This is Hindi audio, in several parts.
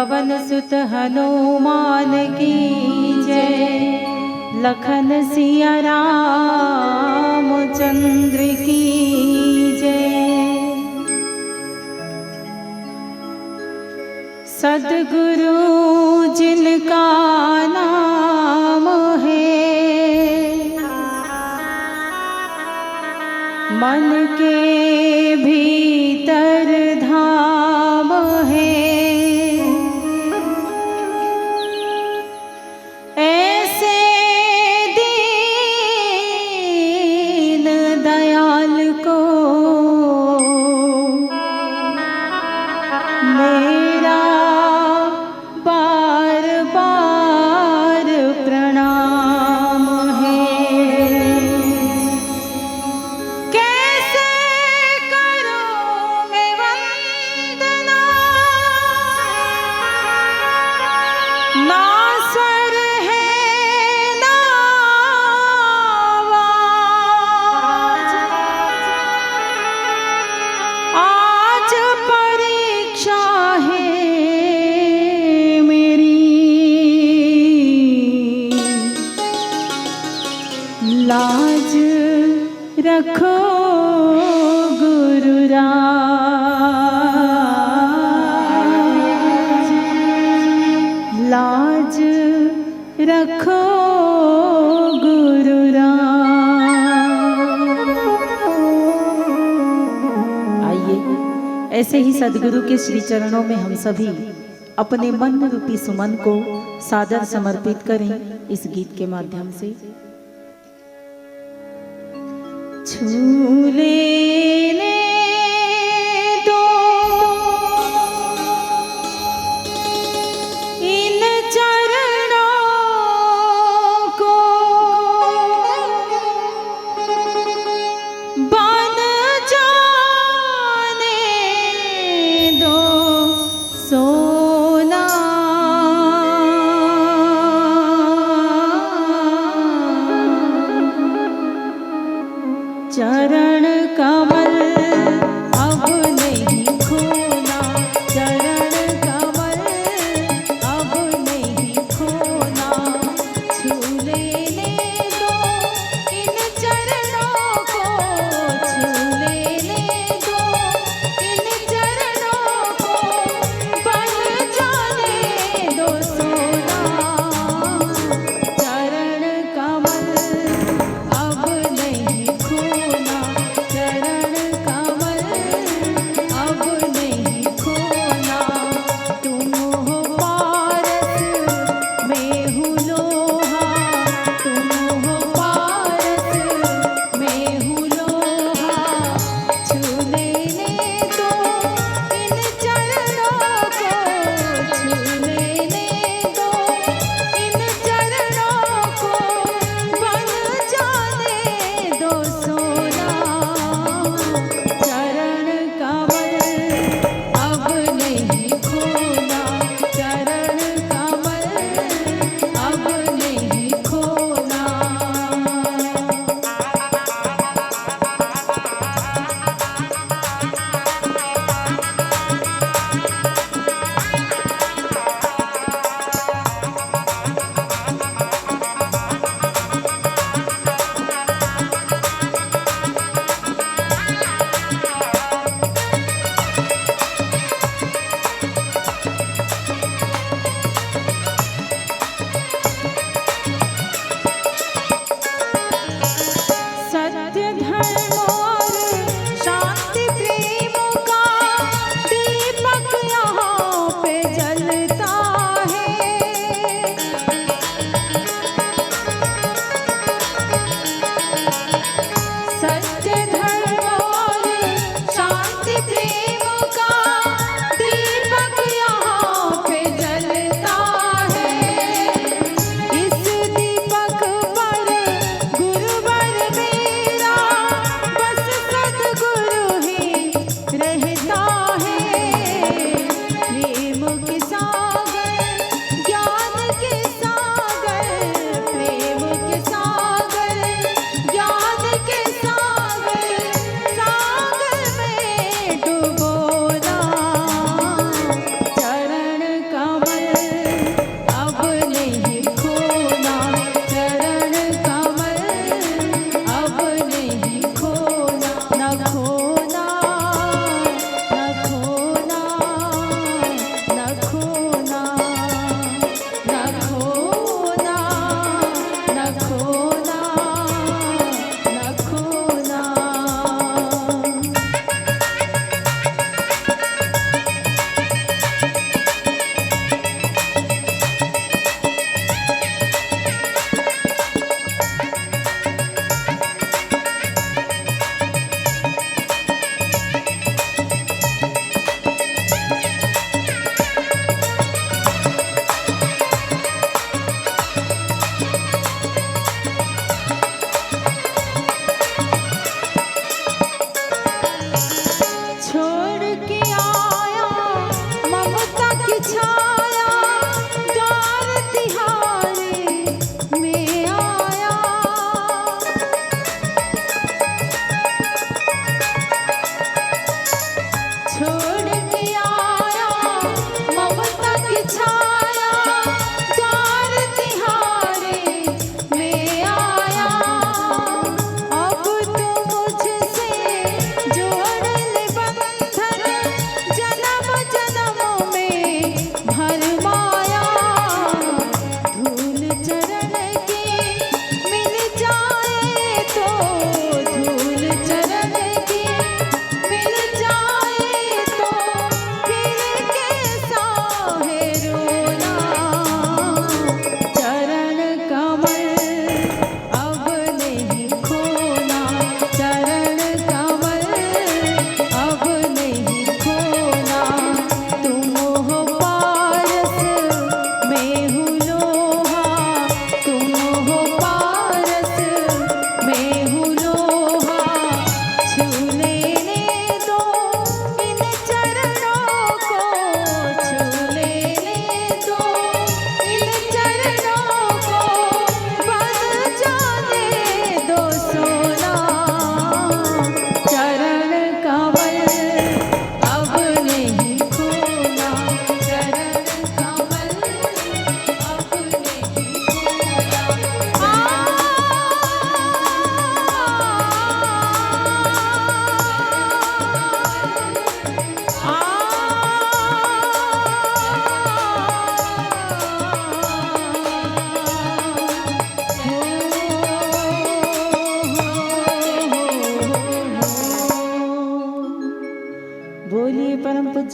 पवन सुत हनुमान की जय। लखन सिया रामचंद्र की जय। सद्गुरु जिनका नाम है, मन के भीतर धाम है। ऐसे दीन दयाल को मेरा बार बार प्रणाम है। कैसे करूं मैं वंदना, ना स्वर है ना आवाज। आज परीक्षा है मेरी, लाज रखो गुरुराज। लाज रखो गुरुराज। आइए ऐसे ही सद्गुरु के श्री चरणों में हम सभी अपने मन रूपी सुमन को सादर समर्पित करें इस गीत के माध्यम से। छू लेने दो इन चरणों को, बन जाने दो सोना। चरण कमल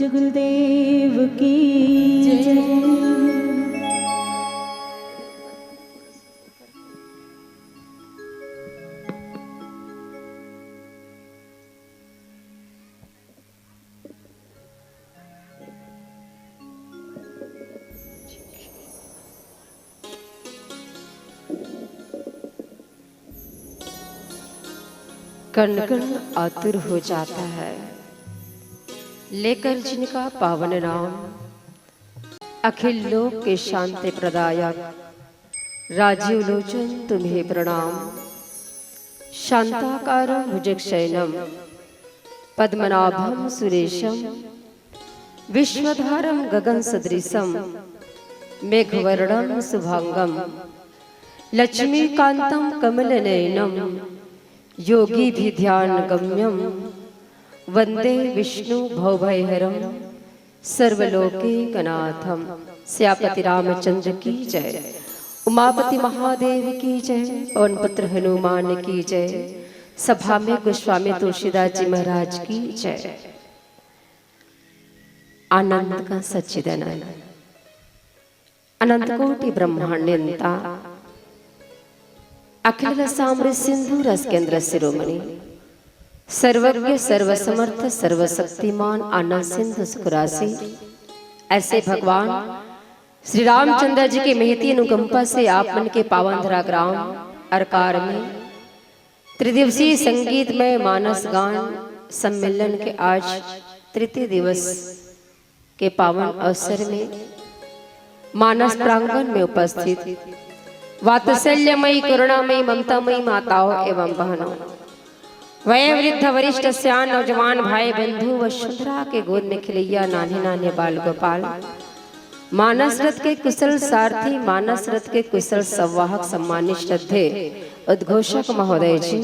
गुरुदेव की जय। कण कण आतुर हो जाता है लेकर जिनका पावन नाम, अखिल लोक के शांति प्रदायक राजीव लोचन तुम्हें प्रणाम। शांताकारं भुजगशयनं पद्मनाभं सुरेशं विश्वधारं गगन सदृशं मेघवर्णं शुभांगं लक्ष्मीकान्तं कमलनयनं योगी भी ध्यान गम्यम वंदे विष्णु भवभयहरम सर्वलोकैकनाथम। श्यापति रामचंद्र की जय, उमापति महादेव की जय, पवन पुत्र हनुमान की जय, सभा में गोस्वामी तुलसीदास जी महाराज की जय। आनंद का सच्चिदानंद अनंत कोटि ब्रह्मांडता अखिल साम्र सिंधु रस केंद्र शिरोमणि सर्वज्ञ सर्वसमर्थ सर्वशक्तिमान आनंद सिंधु सुखराशि ऐसे भगवान श्री रामचंद्र जी के महती अनुकंपा से आप मन के पावन धरा ग्राम अरकार में त्रिदिवसीय संगीत में मानस गान सम्मेलन के आज तृतीय दिवस के पावन अवसर में मानस प्रांगण में उपस्थित वात्सल्यमयी करुणामयी ममतामयी माताओं एवं बहनों, वयोवृद्ध वरिष्ठ सियान नौजवान भाई बंधु वसुंधरा के गोद में खिलैया नान्हे नान्हे बाल गोपाल, मानस रथ के कुशल सारथी, मानस रथ के कुशल संवाहक, सम्मानित श्रद्धे उद्घोषक महोदय जी,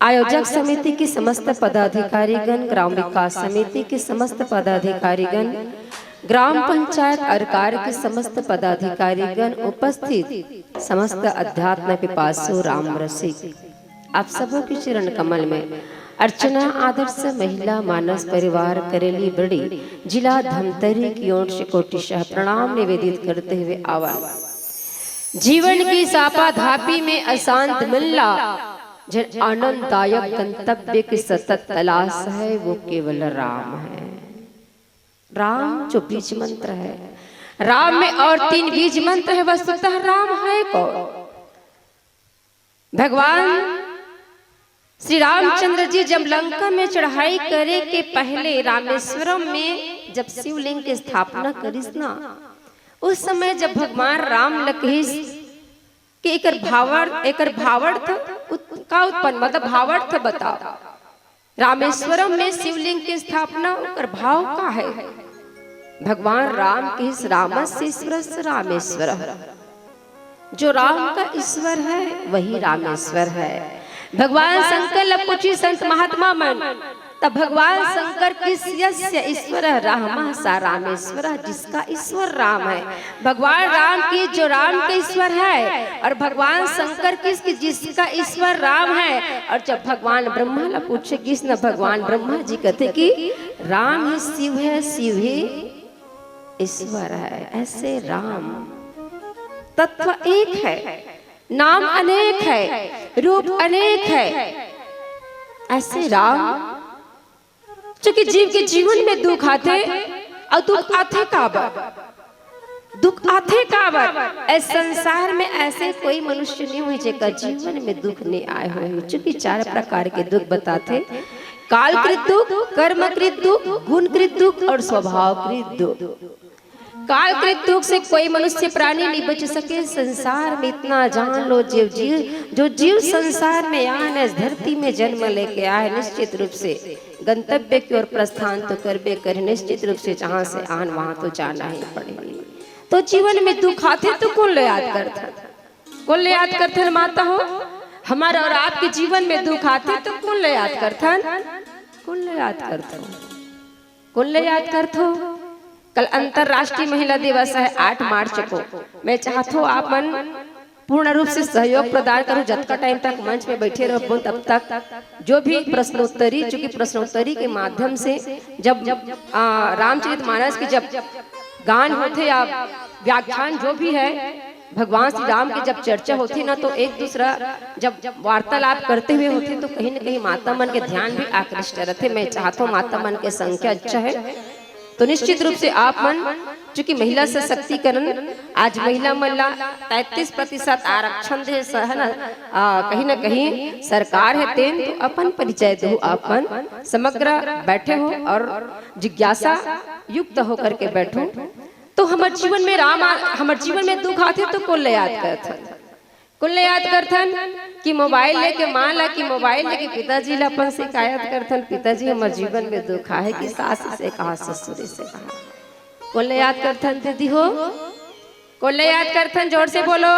आयोजक समिति की समस्त पदाधिकारीगण, ग्राम विकास समिति की समस्त पदाधिकारीगण, ग्राम पंचायत अरकार के समस्त पदाधिकारीगण, उपस्थित समस्त अध्यात्म पिपासु राम रसिक, आप सबों के चरण कमल में अर्चना आदर्श महिला मानस परिवार करेली बड़ी जिला धमतरी की ओर से कोटिशः प्रणाम निवेदित करते हुए आवाज। जीवन की सापा धापी में अशांत मिलना जन आनंददायक गंतव्य की सतत तलाश है, वो केवल राम है। राम जो बीज मंत्र है, राम में और 3 बीज मंत्र है, वस्तुतः राम है कौन? भगवान श्री रामचंद्र जी जब लंका में चढ़ाई करे के पहले रामेश्वरम में जब शिवलिंग की स्थापना करिस ना, उस समय जब भगवान राम लखीस कि एकर भावार्थ का उत्पन्न मतलब भावार्थ बताओ। रामेश्वरम में शिवलिंग की स्थापना कर भाव का है? भगवान राम के इस रामस्येश्वर रामेश्वर, जो राम का ईश्वर है वही रामेश्वर है। भगवान शंकर पूछी संत महात्मा मन, तब भगवान शंकर किस यस्य ईश्वर राम सा रामेश्वर, जिसका ईश्वर राम है। भगवान राम की जो राम का ईश्वर है और भगवान शंकर किसकी जिसका ईश्वर राम है। और जब भगवान ब्रह्मा ला पूछे किस न भगवान ब्रह्मा जी कहते कि राम ही शिव है, शिव ही ईश्वर है। ऐसे राम तत्व एक है, नाम अनेक है, रूप अनेक है। ऐसे राम चूंकि जीव के जीवन में दुख आते और दुख आते काबर इस संसार में ऐसे कोई मनुष्य नहीं हुई जेकर जीवन में दुख नहीं आए हुए। चूंकि 4 प्रकार के दुख बताते, कालकृत दुख, कर्मकृत दुख, गुणकृत दुख और स्वभावकृत दुख। कालकृत दुख से कोई मनुष्य प्राणी नहीं बच सके। संसार में इतना जान लो, जो जीव संसार में आए, इस धरती में जन्म लेके आए, निश्चित रूप से गंतव्य की ओर प्रस्थान तो करबे करे। निश्चित रूप से जहाँ से आन वहां तो जाना ही पड़ेगी। तो जीवन में दुख आते तो कौन ले याद करता? कौन ले याद करते माता हो? हमारा और आपके जीवन में दुख आते तो कौन ले याद करता? कौन ले याद करता? कौन ले याद करता? कल अंतरराष्ट्रीय महिला दिवस है 8 मार्च को। मैं चाहता हूँ आप मन पूर्ण रूप से सहयोग प्रदान करूं। जब का टाइम तक मंच में बैठे रहो तब तक जो भी प्रश्नोत्तरी, चूंकि प्रश्नोत्तरी के माध्यम से जब रामचरितमानस की जब गान होते या व्याख्यान जो भी है भगवान श्री राम की जब चर्चा होती ना, तो एक दूसरा जब वार्तालाप करते हुए होते तो कहीं न कहीं माता मन के ध्यान भी आकृष्ट रहते। मैं चाहता हूँ माता मन की संख्या अच्छा है तो निश्चित रूप से आप मन, चूंकि महिला सशक्तिकरण आज महिला मन 33% आरक्षण दे है ना, कहीं ना कहीं सरकार है तेन तो अपन परिचय दो, अपन समग्र बैठे हो और जिज्ञासा युक्त होकर के बैठो। तो हमारे जीवन में राम, हमारे जीवन में दुख आते तो कुल याद करथन कि मोबाइल लेके माँ ला कि मोबाइल लेके पिताजी ला अपन शिकायत करथन, पिताजी हमारे जीवन में दुख है कि सास से कहा ससुर से कहा। कौन याद करथन दीदी हो, कौन याद करथन, जोर से बोलो।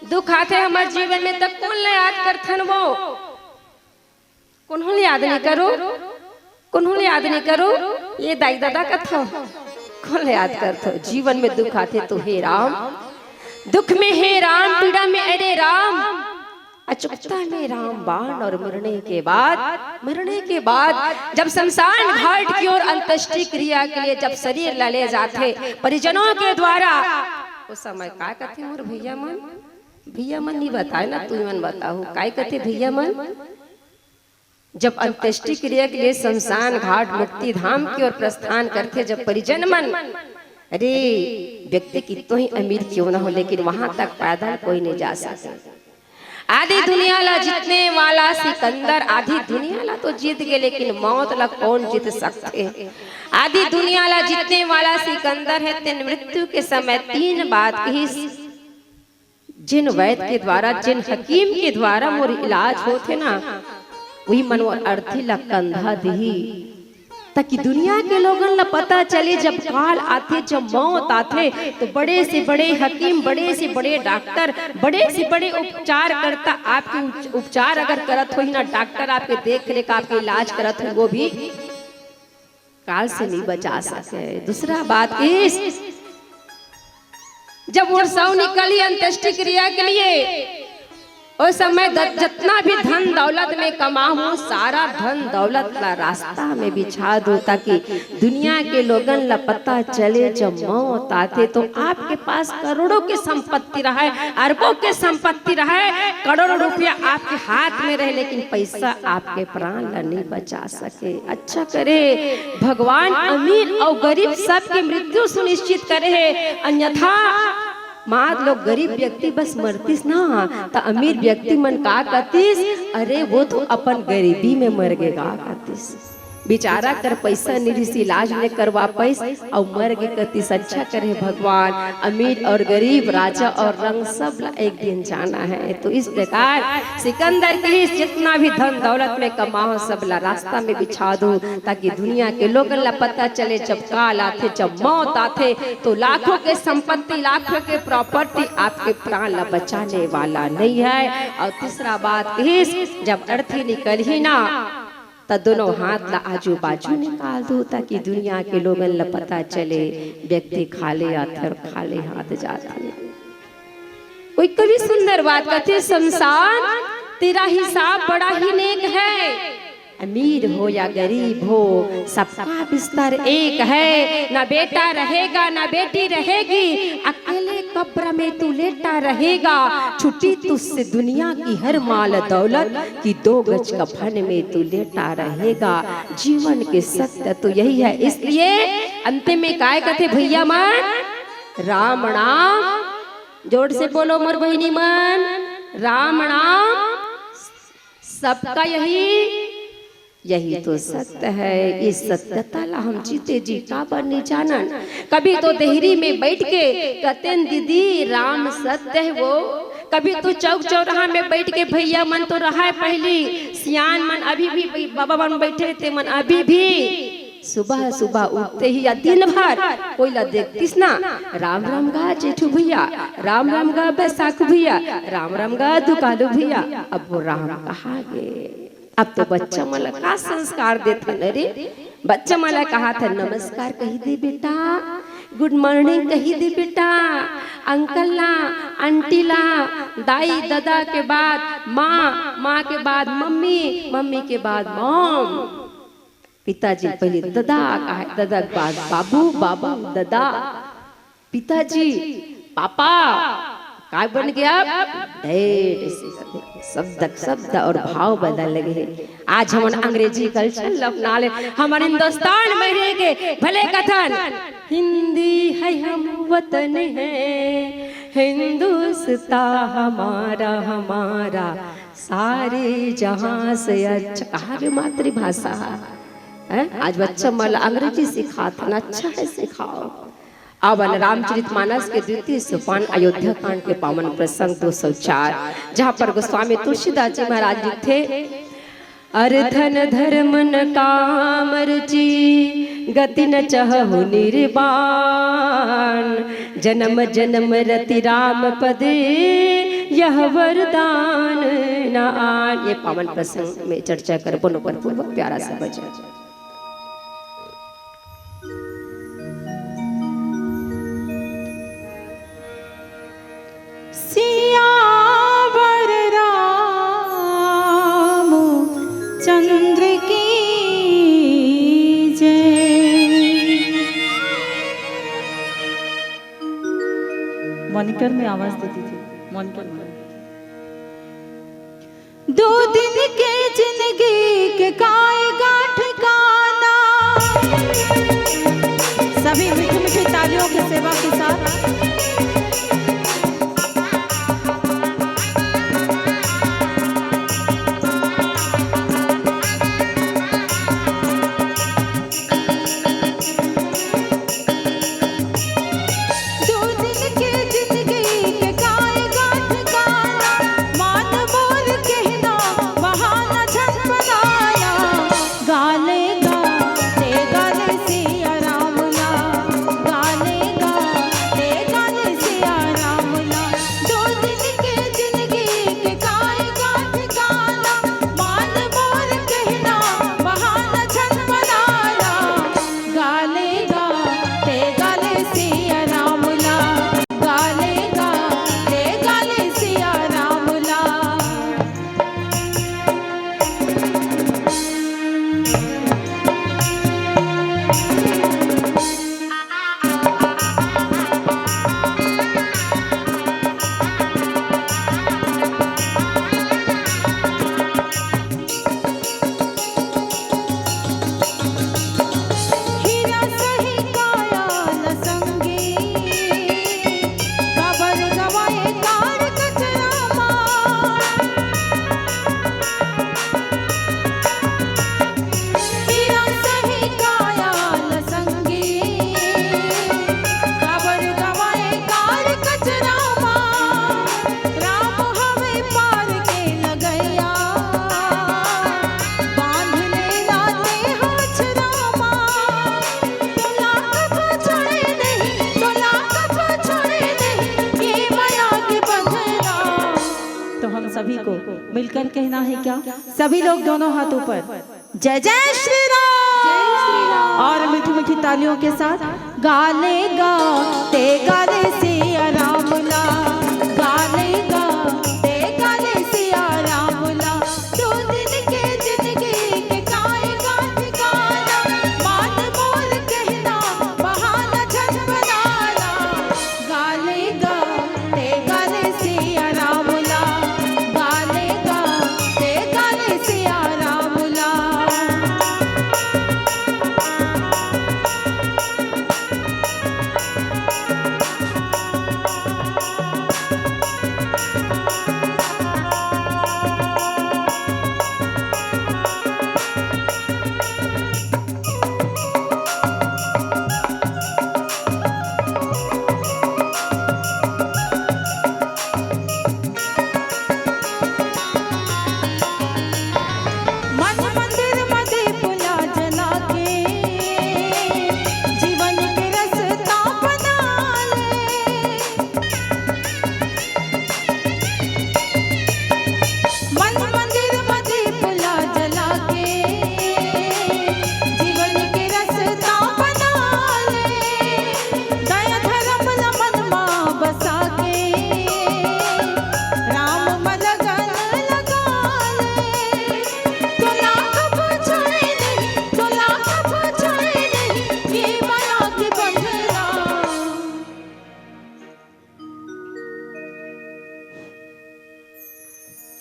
दुख आते हमारे जीवन में तब कौन याद करथन, वो कौन याद नहीं करो, कौन याद नहीं करो, ये दाई दादा कथा कौन याद करते हो। जीवन में दुख आते तो हे राम, दुख में हे राम, पीड़ा में अरे राम, अचुकता में राम बाण। और मरने के बाद जब शमशान घाट की ओर अंत्येष्टि क्रिया के लिए जब शरीर ले जाते परिजनों के द्वारा, उस समय काय कहते मोर भैया मन नहीं बताए ना, तू मन बताओ काय कहते भैया मन। जब अंत्येष्टि क्रिया के लिए शमशान घाट मुक्ति धाम की ओर प्रस्थान करते जब परिजन मन, अरे व्यक्ति कितना ही अमीर क्यों ना हो लेकिन वहां तक पैदल कोई नहीं जा सकता। आधी दुनिया ला जीतने वाला सिकंदर, आधी दुनिया ला तो जीत गए लेकिन मौत ला कौन जीत सकते। आधी दुनिया ला जीतने वाला सिकंदर है, तेन मृत्यु के समय 3 बात ही जिन वैद्य के द्वारा, जिन हकीम के द्वारा मोर इलाज होते ना, वही मनवा अर्थी ला कंधा दी ताकि दुनिया के लोगन ला पता चले जब काल आते, जब मौत आते तो बड़े से बड़े हकीम, बड़े से बड़े डॉक्टर, बड़े से बड़े उपचार करता आपके उपचार अगर करत हो ना, डॉक्टर आपके देख रेख आपके इलाज करत हो, वो भी काल से नहीं बचा सके। दूसरा बात इस जब वो सौ निकली अंत्येष्टि क्रिया के लिए, उस समय जितना भी धन दौलत में कमाऊं, सारा धन दौलत ला रास्ता में बिछा दो ताकि दुनिया के लोगन ला पता चले जब मौत आते तो आपके पास करोड़ों की संपत्ति रहे, अरबों की संपत्ति रहे, करोड़ों रुपया आपके हाथ में रहे लेकिन पैसा आपके प्राण ला नहीं बचा सके। अच्छा करे भगवान अमीर और गरीब सबकी मृत्यु सुनिश्चित करे, अन्यथा मान लो गरीब व्यक्ति बस मरतीस ना तो अमीर व्यक्ति मन का कहतीस, अरे वो तो अपन गरीबी में मर गएगा कहतीस, बेचारा कर पैसा निधि से इलाज नहीं करवा पैस और मर गए कहतीस। अच्छा करे भगवान अमीर और गरीब, राजा और रंग सब ला एक दिन जाना है। तो इस प्रकार सिकंदर के जितना भी धन दौलत में कमाओ सब ला रास्ता में बिछा दो ताकि दुनिया के लोगन ला पता चले जब काल आते, जब मौत आते तो लाखों के संपत्ति, लाखों के प्रॉपर्टी आपके प्राण ला बचाने वाला नहीं है। और तीसरा बात जब अर्थी निकल ही ना तो दोनों हाथ ला आजू बाजू निकाल दो ताकि दुनिया के लोगन ला पता चले व्यक्ति खाले आते और खाले हाथ जाते। कोई कभी सुंदर बात कहते, संसार तेरा हिसाब बड़ा ही नेक है, अमीर हो या गरीब हो सबका बिस्तर एक है, ना बेटा रहेगा ना बेटी रहेगी, अकेले कब्र में तू लेटा रहेगा, छुट्टी तुझसे दुनिया की हर माल दौलत की 2 गज कफन में तू लेटा रहेगा। जीवन के सत्य तो यही है, इसलिए अंतिम में काय कहते भैया मन, राम नाम, जोर से बोलो मोर बहिनी मन, राम नाम सबका यही तो सत्य है। इस सत्यता ला हम जीते जी का बनी जानन। कभी तो देहरी में बैठ के कहते दीदी राम सत्य है वो, कभी तो चौक चौराहा में बैठ के भैया मन तो रहा है पहली, सियान मन अभी भी बाबा मन बैठे थे मन अभी भी सुबह सुबह उठते ही या दिन भर कोई ला देखतीस ना, राम राम गा जेठू भैया, राम राम गा बैसाखू भैया, राम राम गा दुकालू भैया। अब वो राम कहा गे, अब तो बच्चा मला का संस्कार देते, अरे बच्चा मला कहा था नमस्कार कही दे बेटा, गुड मॉर्निंग कही दी बेटा, अंकल ला, आंटी ला, दाई दादा के बाद माँ, माँ के बाद मम्मी, मम्मी के बाद मॉम। पिताजी पहले दादा कहा, दादा के बाद बाबू, बाबू दादा, पिताजी पापा, काय बन गया डैड। शब्द और भाव बदल लगे हैं। आज हम अंग्रेजी कल्चर अपना ले, हमारे हिंदुस्तान में रह के भले कथन हिंदी है हम वतन है, हिंदुस्तान हमारा हमारा सारे जहां से अच्छा। कहा भी मातृभाषा है। आज बच्चा मतलब अंग्रेजी सिखाता ना, अच्छा है सिखाओ। अब रामचरितमानस के द्वितीय सोपान अयोध्या कांड के पावन प्रसंग 204, जहाँ पर गोस्वामी तुलसीदास जी महाराज जी थे। अरे धन धर्म न काम रुचि, गति न चहु निर्वाण, जन्म जन्म रति राम पदे, यह वरदान न आन। ये पावन प्रसंग में चर्चा कर बोलो पर पूर्वक प्यारा सा भजन। सियावर चंद्र की जय। मॉनिटर में आवाज देती थी, मॉनिटर में। 2 दिन के जिंदगी के गाएगा ठिकाना। सभी मीठी मीठी तालियों की सेवा के साथ सभी को मिलकर कहना है क्या? सभी लोग दोनों हाथों पर जय जय श्री राम और मीठी मीठी तालियों के साथ गाले गाते गाले सिया राम ला, गाले गाते गाले सिया राम ला। 2 दिन के जिंदगी के गाएगा ठिकाना, मान मोल कहना बहाना झट बनाना। गाले गाते गाले सिया राम ला, गाले गाते गाले सिया राम ला।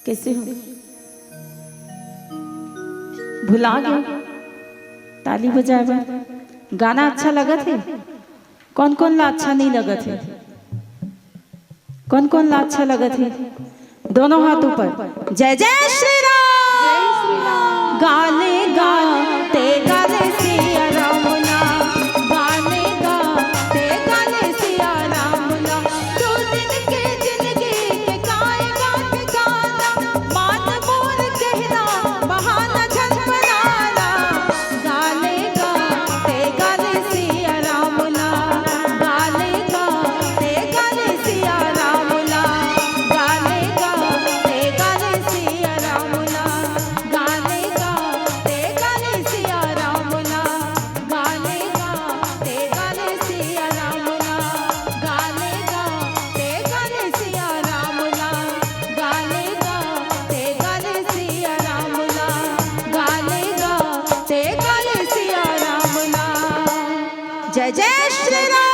कैसे हो? भुला गए? ताली बजाए बा? गाना अच्छा लगा थे? कौन कौन ला अच्छा नहीं लगा थे? कौन कौन ला अच्छा लगा थे? दोनों हाथ ऊपर। जय जय श्री राम। गाले गाते गाले सिया राम ना, गाले गाते गाले सिया राम ना। दो दिन के जिंदगी के गाएगा ठिकाना, मान मोर कहना बहाना झनझनाना। गाले गाते गाले सिया राम ना, गाले गाते गाले सिया राम ना, गाले गाते गाले सिया राम ना, गाले गाते गाले सिया राम ना, गाले गाते गाले सिया राम ना, गाले गाते गाले सिया राम ना, गाले गाते गाले सिया राम ना, गाले गाते गाले सिया राम ना। जय जय श्री राम।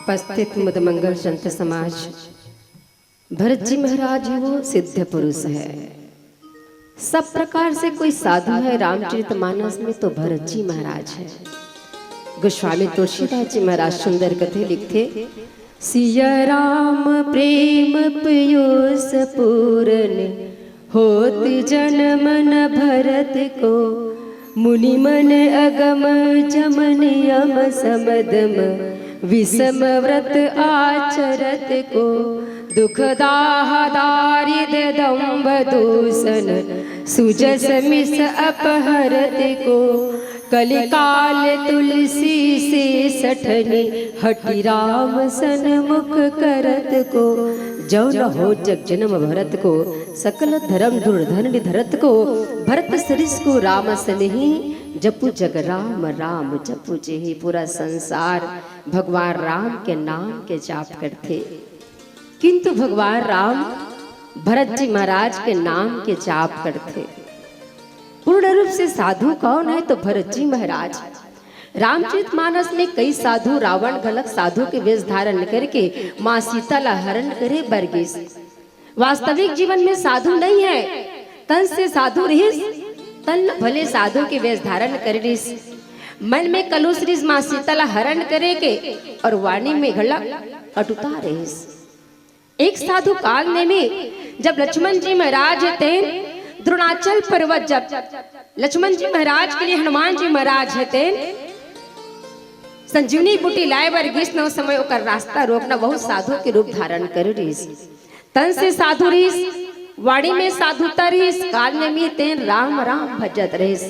उपस्थित मुदमंगल संत समाज, भरत जी महाराज वो सिद्ध पुरुष है। सब प्रकार से कोई साधु है रामचरितमानस में तो भरत जी महाराज है। गोस्वामी तुलसीदास जी महाराज सुंदर कथे लिखते, सिया राम प्रेम पीयूष पूर्ण, होत जन मन भरत को, मुनि मन अगम जमन यम समदम, विषम व्रत आचरत को, दुख दाह दारिद्र दंभ दूषण, सुजस मिस अपहरत को, कलिकाल तुलसी से सठनी, हटि राम सन्मुख करत को, जो न हो जग जन्म भरत को, सकल धर्म दुर्धन धरत को, भरत सरिस को राम सनेही, जपु जग राम राम जपु जेहि। पूरा संसार भगवान राम के नाम के जाप करते, किंतु भगवान राम भरत जी महाराज के नाम के जाप करते। पूर्ण रूप से साधु कौन है तो भरत जी महाराज। रामचरितमानस में कई साधु रावण गलक साधु के वेश धारण करके माँ सीता ला हरण करे बरगेश। वास्तविक जीवन में साधु नहीं है, तन से साधु रहिस, तन भले साधु के वेश धारण कर रिस, मन में कलुष रिस माँ सीता ला हरण करे के, और वाणी में गलक अटुता रहिस। एक साधु काल में जब लक्ष्मण जी महाराज थे द्रोणाचल पर्वत, जब लक्ष्मण जी महाराज के लिए हनुमान जी महाराज थे संजीवनी बूटी लाए वर्गीस न समय ओकर रास्ता रोकना, बहुत साधु के रूप धारण कर रहीस। तन से साधु रहीस, वाणी में साधुता रहीस, काल में तेन राम राम भजत रहीस,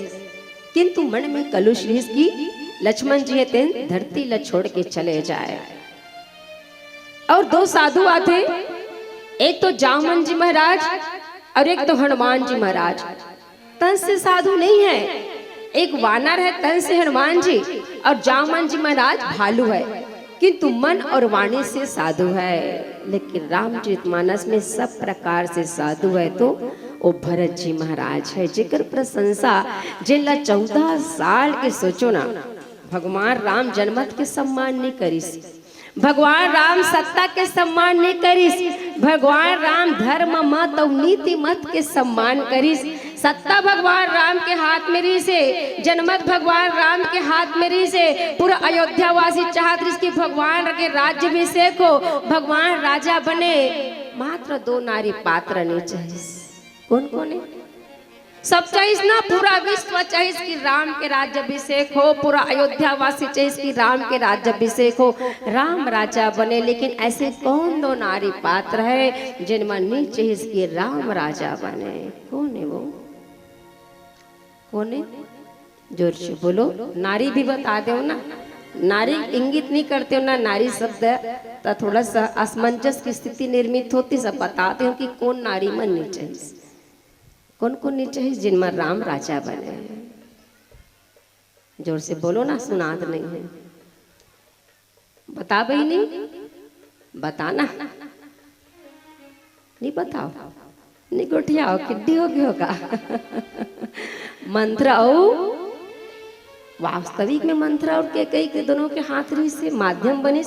किंतु मन में कलुष रहीस की लक्ष्मण जी तेन धरती ल छोड़ के चले जाए। और दो साधु आते, एक तो जामन जी महाराज और एक तो हनुमान जी महाराज। तन से साधु नहीं है, एक वानर है तन से हनुमान जी, और जामन जी महाराज भालू है, किंतु मन और वाणी से साधु है। लेकिन रामचरितमानस में सब प्रकार से साधु है तो वो भरत जी महाराज है, जिकर प्रशंसा जिनला 14 साल के सोचो ना, भगवान राम जनमत के सम्मान नहीं करिस, भगवान राम सत्ता के सम्मान नहीं करिस, भगवान राम धर्म मत और नीति मत के सम्मान करिस। सत्ता भगवान राम के हाथ में रही से, जनमत भगवान राम के हाथ में रही से। पूरा अयोध्या वासी चाहत रही कि भगवान के राज्य अभिषेक हो, भगवान राजा बने। मात्र 2 नारी पात्र नहीं चाहिए। कौन कौन है? सब चाहिए ना, पूरा विश्व चाहिए कि राम के राज्य अभिषेक हो, पूरा अयोध्या वासी चाहिए कि राम के राज्य अभिषेक हो, राम राजा बने। लेकिन ऐसे कौन 2 नारी पात्र है जिनमें नहीं चाहिए कि राम राजा बने? कौन है वो? कौन है? जोर से बोलो। नारी भी बता दो ना, नारी इंगित नहीं करते हो ना, नारी शब्द तो थोड़ा सा असमंजस की स्थिति निर्मित होती, सब बताते हो कि कौन नारी मन नहीं चाहिए, कौन कौन नहीं चाहिए जिनमें राम राजा बने। जोर से बोलो ना, सुनात नहीं है। बता भाई, नहीं बताना, नहीं बताओ, नहीं गोठियाओ, किड्डी हो गया होगा। मंत्र और वास्तविक में मंत्र और के कई के दोनों के हाथ रही से माध्यम बने,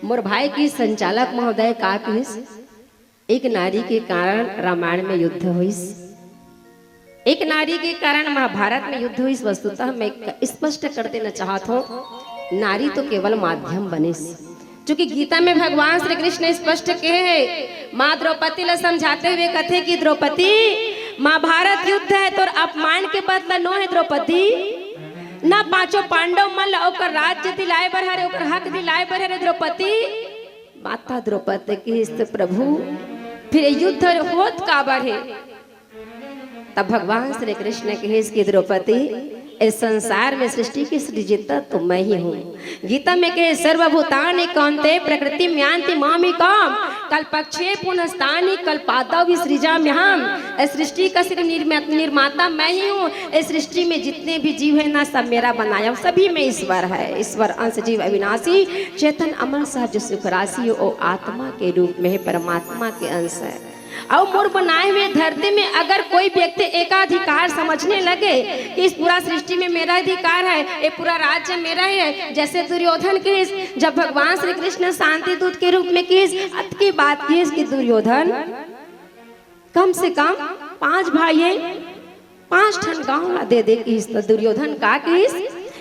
मोर भाई की संचालक महोदय का कहिस, एक नारी के कारण रामायण में युद्ध हुईस, एक नारी के कारण महाभारत में युद्ध हुईस। वस्तुतः मैं स्पष्ट कर देना चाहता हूँ, नारी तो केवल माध्यम बनिस। क्योंकि गीता में भगवान श्री कृष्ण स्पष्ट कहे है, माँ द्रौपदी ला समझाते हुए कथे कि द्रौपदी महाभारत युद्ध है तो अपमान के बदला नो है द्रौपदी, ना पांचों पांडव मन ओकर राज्य दिलाए बर हरे, ओकर हक दिलाए बर हरे द्रौपदी। माता द्रौपदी की प्रभु फिर युद्ध होत काबर है। तब भगवान श्री कृष्ण कहे कि द्रौपदी इस संसार में सृष्टि की सृजिता तो मैं ही हूँ। गीता में कहे सर्वभूतानि कौन्तेय प्रकृति म्यांति मामिकाम कल्पक्षे पुनस्तानि कल्पादौ विसृजाम्यहम्। इस सृष्टि का सिर्फ निर्माता मैं ही हूँ। इस सृष्टि में जितने भी जीव है ना, सब मेरा बनाया, सभी में ईश्वर है। ईश्वर अंश जीव अविनाशी चेतन अमर सहज सुख राशि और आत्मा के रूप में है, परमात्मा के अंश है। और मोर बनाए हुए धरती में अगर कोई व्यक्ति एकाधिकार समझने लगे कि इस पूरा सृष्टि में मेरा अधिकार है, ये पूरा राज्य मेरा ही है, जैसे दुर्योधन के जब भगवान श्री कृष्ण शांति दूत के रूप में किस अत की बात की कि दुर्योधन कम से कम 5 भाई है, 5 ठन गाँव दे दे किस। तो दुर्योधन का किस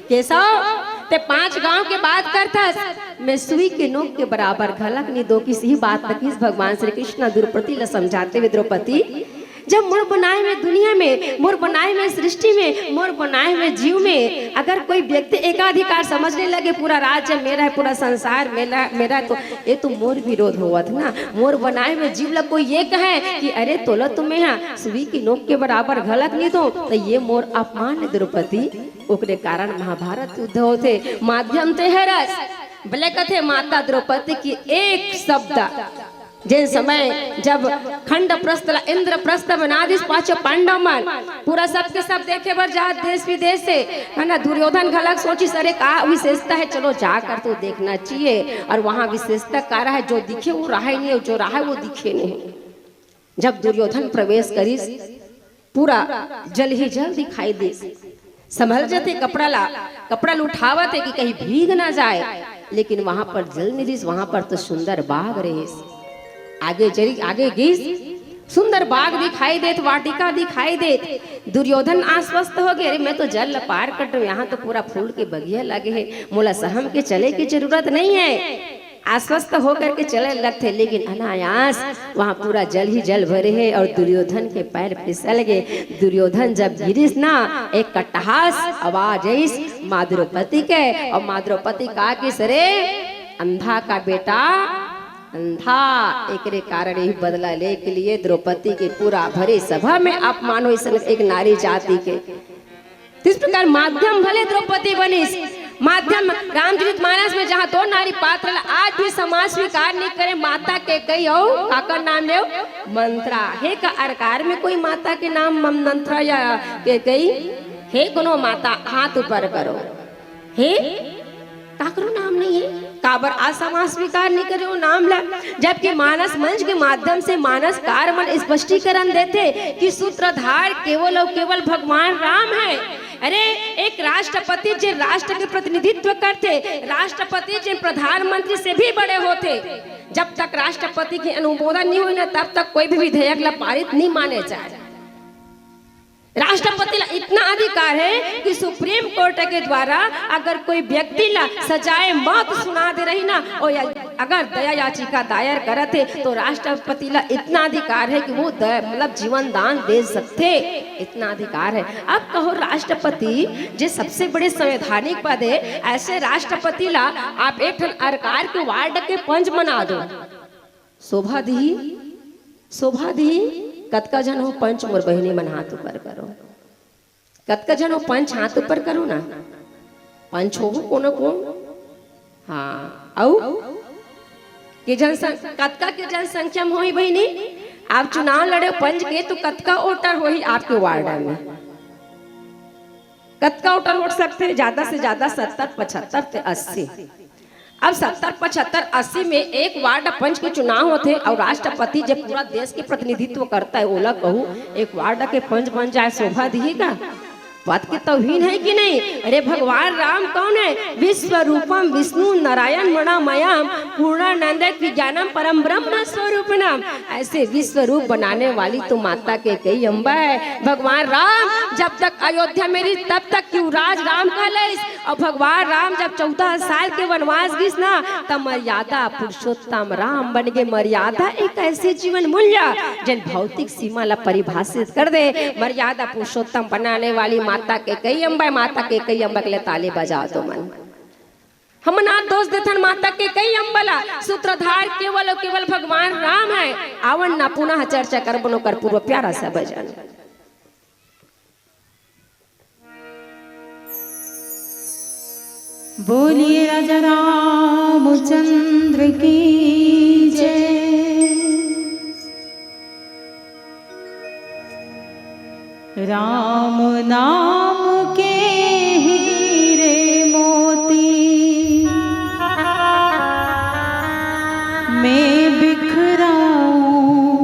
केशव ते 5 गांव के बात करथस, मैं सुई के नोक के बराबर घलक नहीं दो किसी बात तकिस। भगवान श्री कृष्ण द्रौपदी ला समझाते हुए, द्रौपदी जब मोर बनाए हुए दुनिया में, मोर बनाए हुए सृष्टि में, मोर बनाए हुए जीव में अगर कोई व्यक्ति एकाधिकार समझने लगे पूरा राज्य मेरा है, पूरा संसार मेरा तो ये तो मोर विरोध होवत ना। मोर बनाए हुए जीव ला कोई ये कहे कि अरे तोला तुम्हें यहाँ सुई की नोक के बराबर घलक नहीं दो, तो ये मोर अपमान है द्रौपदी। ओकरे कारण महाभारत युद्ध होते माध्यम ते हरस भले कथे माता द्रौपदी की एक शब्द जिन समय जब खंड प्रस्थ इंद्र प्रस्थ बना दिस 5 पांडव मन पूरा सब के सब देखे बर जा देश विदेश से है ना। दुर्योधन घलक सोची सरे का विशेषता है, चलो जाकर तो देखना चाहिए। और वहाँ विशेषता का रहा है, जो दिखे वो रहा ही नहीं, जो रहा है वो दिखे नहीं। जब दुर्योधन प्रवेश करी पूरा जल ही जल दिखाई दे, संभल जाते कपड़ा उठावत है कि कहीं भीग ना जाए, लेकिन वहां पर जल नहीं दिस, वहां पर तो सुंदर बाग रहे। आगे गिस सुंदर बाग दिखाई देत, वाटिका दिखाई देत। दुर्योधन आश्वस्त हो गए, अरे मैं तो जल पार कर दूं, यहाँ तो पूरा फूल के बगिया लगे है, मोला सहम के चले की जरूरत नहीं है। आश्वस्त होकर के चले लगते, लेकिन अनायास वहाँ पूरा जल ही जल भरे है और दुर्योधन के पैर फिसल गए। दुर्योधन जब गिरिस ना, एक कटहास आवाज आईस माँ द्रौपदी के, और माँ द्रौपदी कहा कि सरे अंधा का बेटा अंधा, एक कारण ही बदला ले के लिए द्रौपदी के पूरा भरे सभा में अपमान हो एक नारी जाति के। इस प्रकार माध्यम भले द्रौपदी बनिस, माध्यम रामचरितमानस में जहाँ 2 नारी पात्र आज भी समाज स्वीकार नहीं करे। माता के कई हो काका नाम ले मंत्रा हे का अरकार में कोई माता के नाम मंत्रा या के कई हे कोनो माता हाथ ऊपर करो, हे काकरो नाम नहीं है, काबर आज समाज स्वीकार नहीं करे वो नाम ला। जबकि मानस मंच के माध्यम से मानस कार मन स्पष्टीकरण देते कि सूत्रधार केवल और केवल भगवान राम है। अरे एक राष्ट्रपति जो राष्ट्र के प्रतिनिधित्व करते, राष्ट्रपति जो प्रधानमंत्री से भी बड़े होते, जब तक राष्ट्रपति की अनुमोदन नहीं हुई ना तब तक कोई भी विधेयक ला पारित नहीं माने जाए। राष्ट्रपति ला इतना अधिकार है कि सुप्रीम कोर्ट के द्वारा अगर कोई व्यक्ति ला सजाए मौत सुना दे रही ना, और अगर दया याचिका दायर करते तो राष्ट्रपति ला इतना अधिकार है कि वो मतलब जीवन दान दे सकते, इतना अधिकार है। अब कहो राष्ट्रपति जो सबसे बड़े संवैधानिक पद है, ऐसे राष्ट्रपति ला आप एक सरकार के वार्ड के पंच बना दो, शोभा दी कतका जन हो पंच मोर बहिनी मन हाथ ऊपर करो, कतका जन हो पंच हाथ ऊपर करो ना, पंच हो कोनो को हाँ औ के कतका के जनसंख्या में होई बहिनी, आप चुनाव लड़े पंच के तो कतका वोटर होई आपके वार्ड में, कतका वोटर वोट सकते ज्यादा से ज्यादा 70, 75 से 80। अब 70, 75, 80 में एक वार्ड पंच के चुनाव होते और राष्ट्रपति जब पूरा देश के प्रतिनिधित्व करता है, ओला कहूँ एक वार्ड के पंच बन जाए, शोभा दिएगा? बात की तौहीन है कि नहीं? अरे भगवान राम कौन है? विश्व रूपम विष्णु नारायण मणामयाम पूर्णानंद विज्ञानम परम ब्रह्म स्वरूप नाम। ऐसे विश्व रूप बनाने वाली तो माता के कई अम्बा है। भगवान राम जब तक अयोध्या में रही तब तक क्यों राज राम कहले, और भगवान राम जब 14 साल के वनवास गई ना तब मर्यादा पुरुषोत्तम राम बन गए। मर्यादा एक ऐसे जीवन मूल्य जिन भौतिक सीमा ला परिभाषित कर दे। मर्यादा पुरुषोत्तम बनाने वाली माता के कई अम्बा, माता के कई अम्बा के लिए ताली बजा दो मन। हम ना दोष देथन माता के कई अम्बला, सूत्रधार केवल और केवल भगवान राम है। आवन ना पुनः चर्चा कर बनो कर पूर्व प्यारा सा भजन। बोलिए राजा रामचंद्र की जय। राम नाम के हीरे मोती मैं बिखराऊं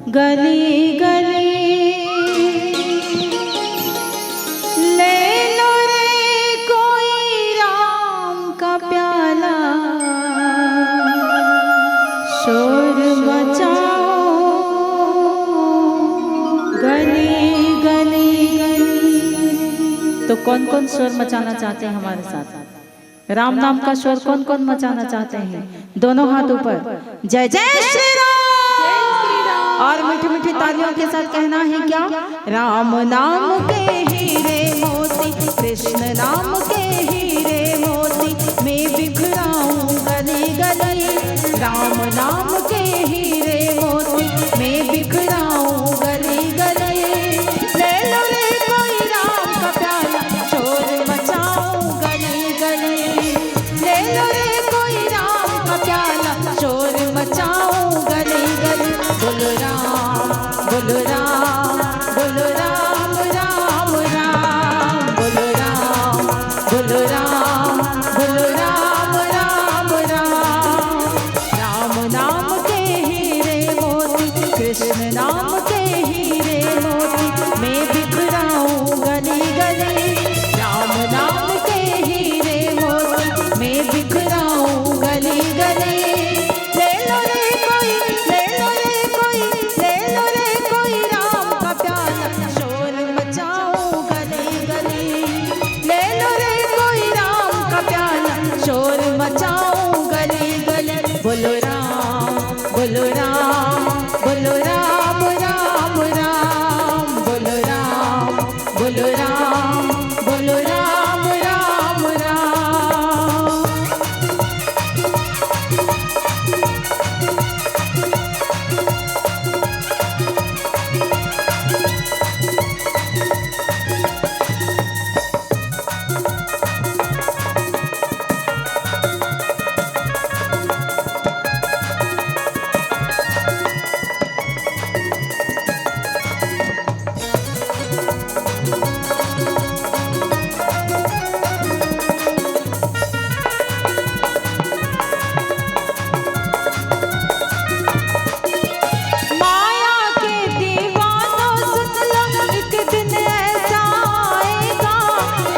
गली गली। ले लो रे कोई राम का प्याला, शोर मचाओ गली गली गली। तो कौन कौन शोर मचाना चाहते हैं हमारे साथ? राम नाम का शोर कौन कौन मचाना चाहते हैं? दोनों हाथ ऊपर, जय जय श्री राम। और मीठी मीठी तालियों के साथ कहना है क्या? राम नाम के हीरे मोती, कृष्ण नाम के हीरे मोती मैं बिखराऊं गली गली। राम नाम के हीरे मोती मैं बिखराऊं गली गली। ले लो रे कोई राम का प्याला, शोर मचाऊं गली गली। ले लो रे कोई राम का प्याला, शोर मचाऊं गली गली। बोलो राम बोलो राम बोलो राम राम राम। बोलो राम बोलो राम बोलो राम राम राम। राम नाम के हीरे मोती, कृष्ण नाम के हीरे मोती मैं बिखराऊं गली गली। राम नाम के हीरे मोती मैं बिखराऊं गली गली। ले लो रे कोई, ले लो रे कोई, ले लो रे कोई राम का प्याला, शोर मचाओ गली गली। ले लो रे कोई राम का प्याला, शोर मचाओ गली गली। बोलो राम बोलो राम बोलो राम राम राम। बोलो राम बोलो राम बोलो राम राम राम। माया के दीवानों सुन लो, एक दिन ऐसा आएगा,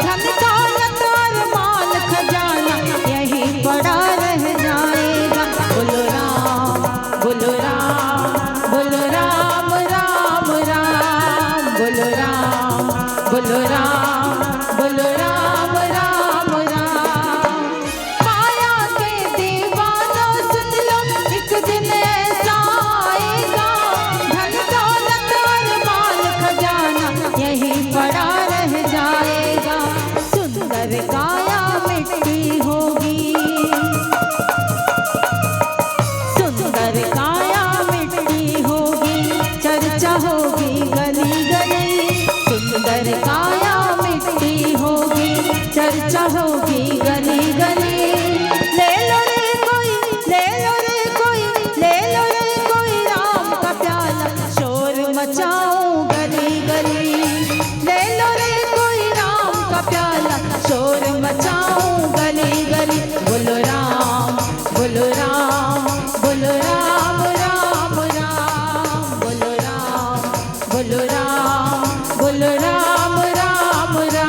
धन दौलत और माल खजाना यहीं पड़ा रह जाएगा। बोलो राम बोलो राम बोलो राम राम राम। बोलो राम बोलो राम बोलो राम राम राम। माया के दीवानों सुन लो, एक दिन ऐसा आएगा, धन दौलत और माल खजाना यहीं पड़ा रह जाएगा। सुंदर काया मिट्टी होगी, सुंदर काया मिट्टी होगी, चर्चा होगी गली गली। सुंदर काया मिट्टी होगी, चर्चा होगी गली गली। ले लो रे कोई, ले लो रे कोई, ले लो रे कोई राम का प्याला, शोर मचाओ गली गली। ले लो रे कोई राम का प्याला, शोर मचाओ गली गली। बोलो राम बोलो राम बोलो राम राम राम। बोलो राम बोलो राम बोलो राम राम राम।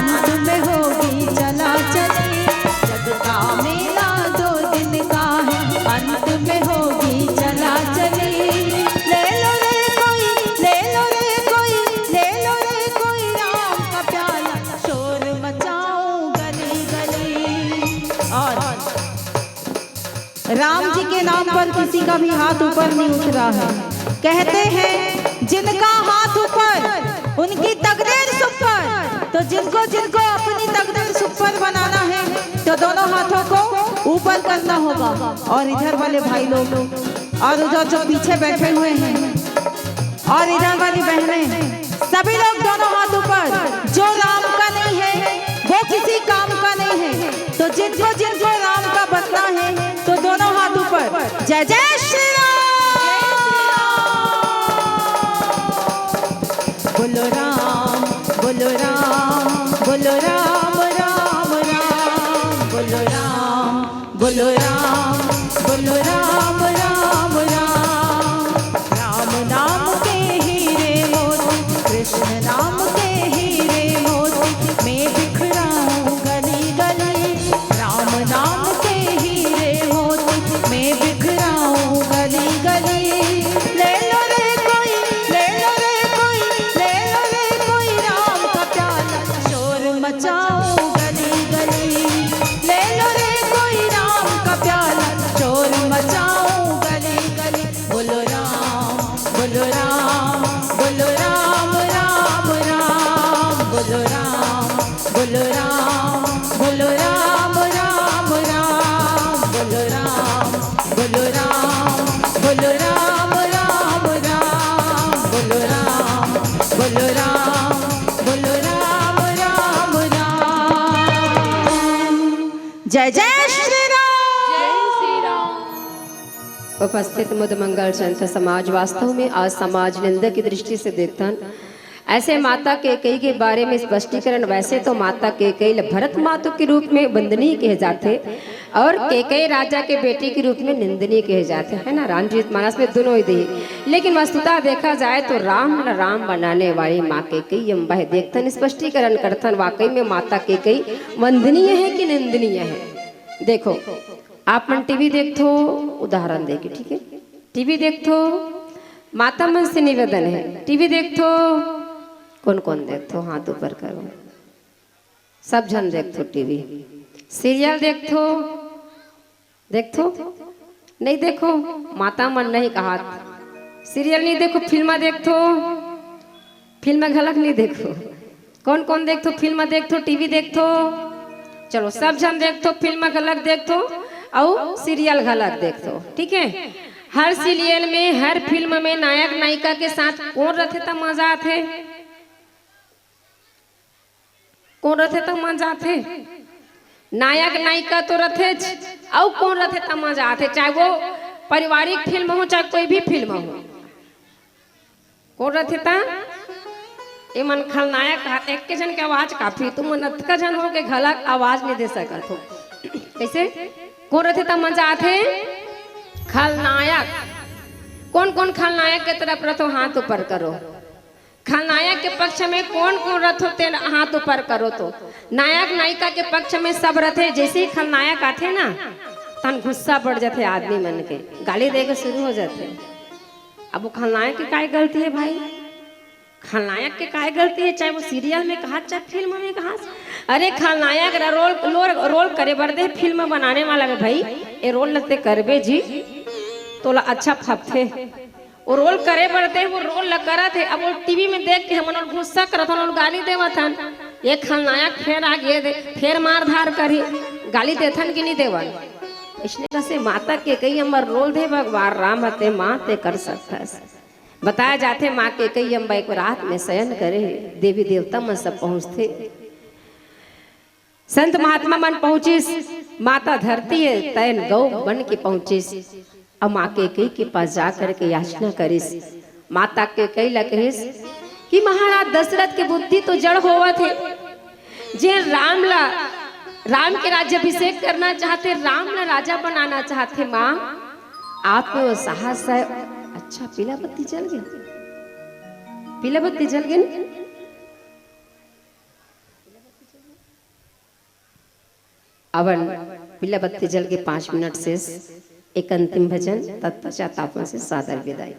अंत में होगी चला चली। जग का मेला 2 दिन का है, अंत में होगी चला चली। ले लो रे कोई, ले लो रे कोई, ले लो रे कोई राम का प्याला, शोर मचाऊं गली गली। और राम जी के नाम पर किसी का भी हाथ ऊपर नहीं उठ रहा है। कहते हैं जिनका हाथ ऊपर उनकी तकदीर सुपर। तो जिनको जिनको अपनी तकदीर सुपर बनाना है तो दोनों हाथों को ऊपर करना होगा। और इधर वाले भाई लोग और उधर जो पीछे बैठे हुए हैं और इधर वाली बहनें, सभी लोग दोनों हाथ ऊपर। जो राम का नहीं है वो किसी काम का नहीं है। तो जिनको जिनको राम का बनना है तो दोनों हाथ ऊपर। जय जय श्री राम। बोलो राम, बोलो राम, बोलो राम राम राम। बोलो राम, बोलो राम, बोलो राम राम राम। राम नाम के हीरे मोती, कृष्ण नाम के हीरे मोती, मैं बिखराऊं गली गली। राम नाम के हीरे मोती, मैं बिखराऊं गली गली। ले लो रे कोई, ले लो रे कोई, ले लो रे कोई राम का प्याला, शोर मचाऊं गली गली। ले लो रे कोई राम का प्याला, शोर मचाऊं गली गली। बोलो राम, बोलो राम, बोलो राम राम राम। बोलो राम, बोलो राम, बोलो राम राम राम। बोलो राम, बोलो राम, बोलो राम राम राम। बोलो राम, बोलो राम, बोलो राम राम राम। जय जय श्री राम। जय श्री राम। उपस्थित मुदमंगल संत समाज वास्तव में आज समाज निंदा की दृष्टि से देखता ऐसे माता कैकेयी के बारे में स्पष्टीकरण। वैसे तो माता कैकेयी भरत माता के रूप में वंदनीय कहे जाते और कैकेयी राजा के बेटी के रूप में निंदनीय कहे जाते है ना। रामचरितमानस में दोनों ही दी। लेकिन वस्तुतः देखा जाए तो राम बनाने वाली माँ कैकेयी अम्बा है। देखतन स्पष्टीकरण करतन वाकई में माता कैकेयी वंदनीय है कि निंदनीय है। देखो आप मन टीवी देखो, उदाहरण देके ठीक है। टीवी देखो, माता मन से निवेदन है। टीवी देखो, कौन कौन देखो हाथ ऊपर करो, सब जन देखो टीवी। सीरियल देखो, देखो नहीं देखो, माता मन नहीं कहा सीरियल नहीं देखो, फिल्म देखो, फिल्म घलक नहीं देखो। कौन कौन देखो फिल्म देखो, टीवी देखो, चलो सब जन देखो, फिल्म घलक देखो और सीरियल घलक देखो ठीक है। हर सीरियल में हर फिल्म में नायक नायिका के साथ कौन रहते तो मजा आते, कौन रहते तो मजा आते, नायक नायिका तो रहते और कौन रहते तो मजा आते। चाहे वो पारिवारिक फिल्म हो चाहे कोई भी फिल्म हो, कौन रहते था ये मन खलनायक। एक के जन के आवाज काफी, तुम अतका जन हो के घलक आवाज नहीं दे सकत हो। कैसे कौन रहते तो मजा आते, खलनायक। कौन कौन खलनायक के तरफ रथो हाथ ऊपर करो। खलनायक के पक्ष में कौन कौन रथो ते हाथ ऊपर करो। तो नायक नायिका के पक्ष में सब रथे। जैसे ही खलनायक आते ना तन गुस्सा बढ़ जाते आदमी मन के, गाली देकर शुरू हो जाते। अब वो खलनायक की काय गलती है भाई, खलनायक के काय गलती है, चाहे वो सीरियल में कहा चाहे फिल्म में कहा। अरे खलनायक रोल करे बरदे फिल्म बनाने वाला है भाई, ये रोल लगते करबे जी तो अच्छा फपथे। वो रोल करे बरदे वो रोल ल करा थे। अब वो टीवी में देख के हमन गुस्सा करत हन और गाली देवथन। ये खलनायक फिर आ गए फिर मार धार करी, गाली देथन कि नहीं देवन। इसलिए से माता के कई अम्बर रोल दे भगवान राम हते माँ ते कर सकता। बताया जाते माँ के कई अम्बा एक रात में शयन करे, देवी देवता मन सब पहुँचते, संत महात्मा मन पहुँचिस, माता धरती है तैन गौ बन के पहुँचिस। अब माँ के कई के पास जा करके याचना करिस। माता के कई ला कहिस कि महाराज दशरथ के बुद्धि तो जड़ होवा थे, जे राम के राज्याभिषेक करना चाहते, राम ला राजा बनाना चाहते। माँ आप में वो साहस है। अच्छा पीला बत्ती जल गया, पीला बत्ती जल गया। अवन बिल्ला बत्ती जल के 5 मिनट शेष, एक अंतिम भजन, तत्पश्चात आपन से सादर विदाई।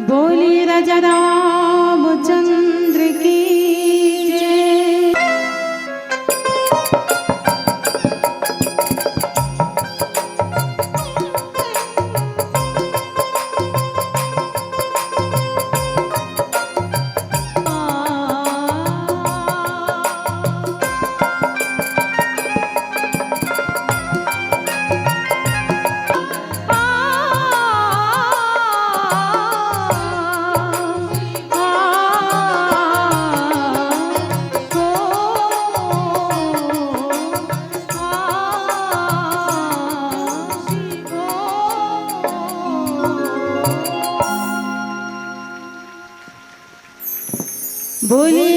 बोलिए राजा रामचंद्र की जय। बोलिए